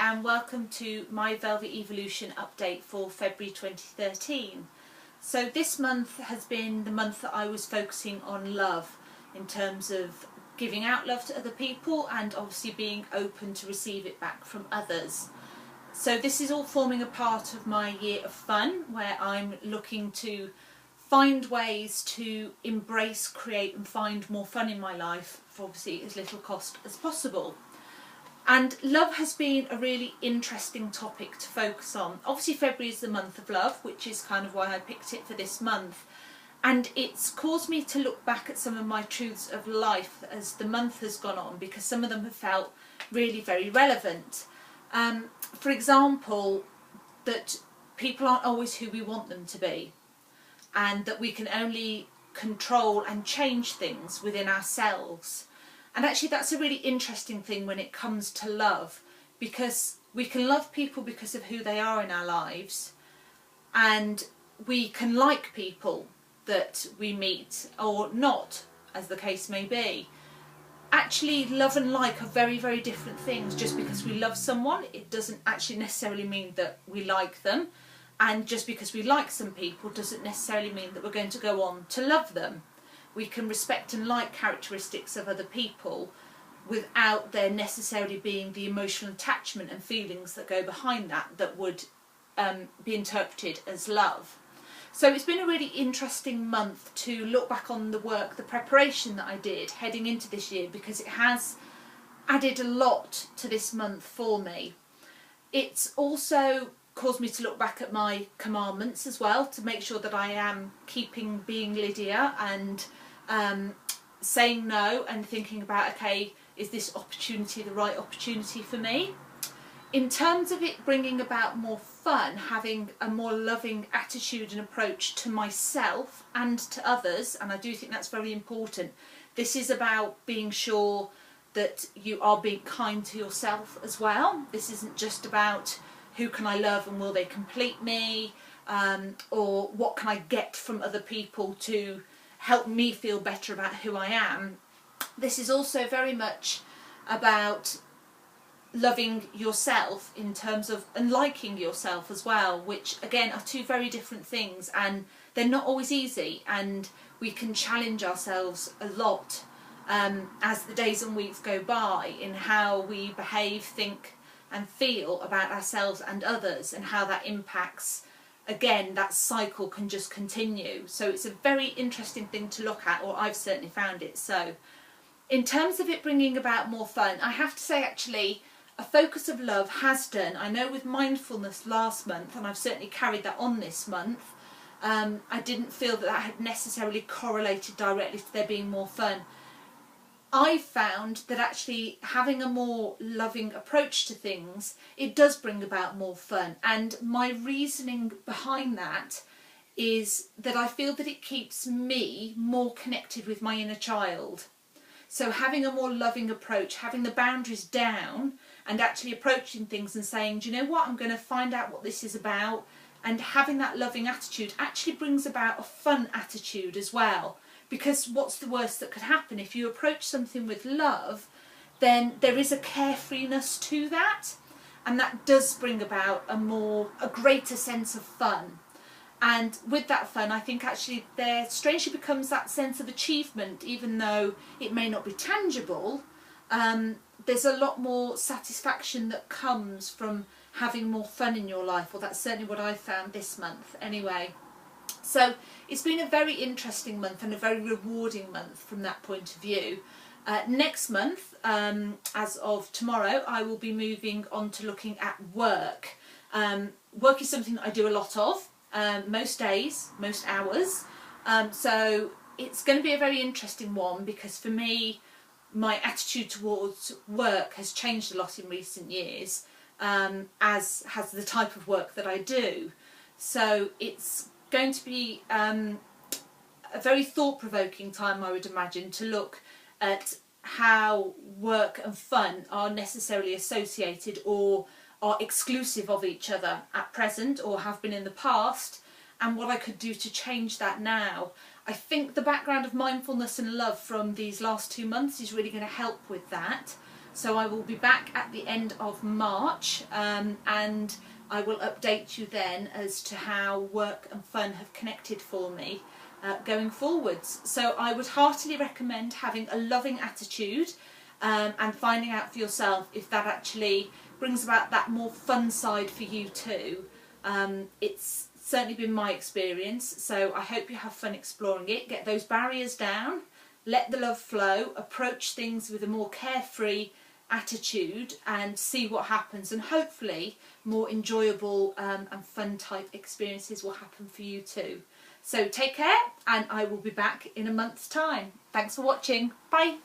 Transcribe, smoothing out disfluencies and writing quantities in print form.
and welcome to my Velvet Evolution update for February 2013. So this month has been the month that I was focusing on love in terms of giving out love to other people and obviously being open to receive it back from others. So this is all forming a part of my year of fun, where I'm looking to find ways to embrace, create and find more fun in my life for obviously as little cost as possible. And love has been a really interesting topic to focus on. Obviously February is the month of love, which is kind of why I picked it for this month. And it's caused me to look back at some of my truths of life as the month has gone on, because some of them have felt really very relevant. For example, that people aren't always who we want them to be, and that we can only control and change things within ourselves. And actually that's a really interesting thing when it comes to love, because we can love people because of who they are in our lives, and we can like people that we meet or not, as the case may be. Actually, love and like are very, very different things. Just because we love someone, it doesn't actually necessarily mean that we like them. And just because we like some people doesn't necessarily mean that we're going to go on to love them. We can respect and like characteristics of other people without there necessarily being the emotional attachment and feelings that go behind that would be interpreted as love. So it's been a really interesting month to look back on the work, the preparation that I did heading into this year, because it has added a lot to this month for me. It's also caused me to look back at my commandments as well, to make sure that I am keeping being Lydia and saying no and thinking about, okay, is this opportunity the right opportunity for me? In terms of it bringing about more fun, having a more loving attitude and approach to myself and to others, and I do think that's very important. This is about being sure that you are being kind to yourself as well. This isn't just about who can I love and will they complete me, or what can I get from other people to help me feel better about who I am. This is also very much about loving yourself in terms of, and liking yourself as well, which again are two very different things, and they're not always easy, and we can challenge ourselves a lot as the days and weeks go by in how we behave, think and feel about ourselves and others, and how that impacts, again, that cycle can just continue. So it's a very interesting thing to look at, or I've certainly found it so. In terms of it bringing about more fun, I have to say actually a focus of love has done. I know with mindfulness last month, and I've certainly carried that on this month, I didn't feel that had necessarily correlated directly to there being more fun. I found that actually having a more loving approach to things, it does bring about more fun. And my reasoning behind that is that I feel that it keeps me more connected with my inner child. So having a more loving approach, having the boundaries down and actually approaching things and saying, do you know what, I'm going to find out what this is about, and having that loving attitude actually brings about a fun attitude as well. Because what's the worst that could happen? If you approach something with love, then there is a carefreeness to that, and that does bring about a greater sense of fun. And with that fun, I think actually there strangely becomes that sense of achievement, even though it may not be tangible. There's a lot more satisfaction that comes from having more fun in your life, or that's certainly what I found this month anyway. So it's been a very interesting month and a very rewarding month from that point of view. Next month, as of tomorrow, I will be moving on to looking at work. Work is something that I do a lot of, most days, most hours. So it's going to be a very interesting one, because for me, my attitude towards work has changed a lot in recent years, as has the type of work that I do. So it's going to be a very thought-provoking time, I would imagine, to look at how work and fun are necessarily associated or are exclusive of each other at present, or have been in the past, and what I could do to change that now. I think the background of mindfulness and love from these last 2 months is really going to help with that. So I will be back at the end of March, and I will update you then as to how work and fun have connected for me going forwards. So I would heartily recommend having a loving attitude and finding out for yourself if that actually brings about that more fun side for you too. It's certainly been my experience, so I hope you have fun exploring it. Get those barriers down, let the love flow, approach things with a more carefree attitude and see what happens, and hopefully more enjoyable and fun type experiences will happen for you too. So take care, and I will be back in a month's time. Thanks for watching. Bye.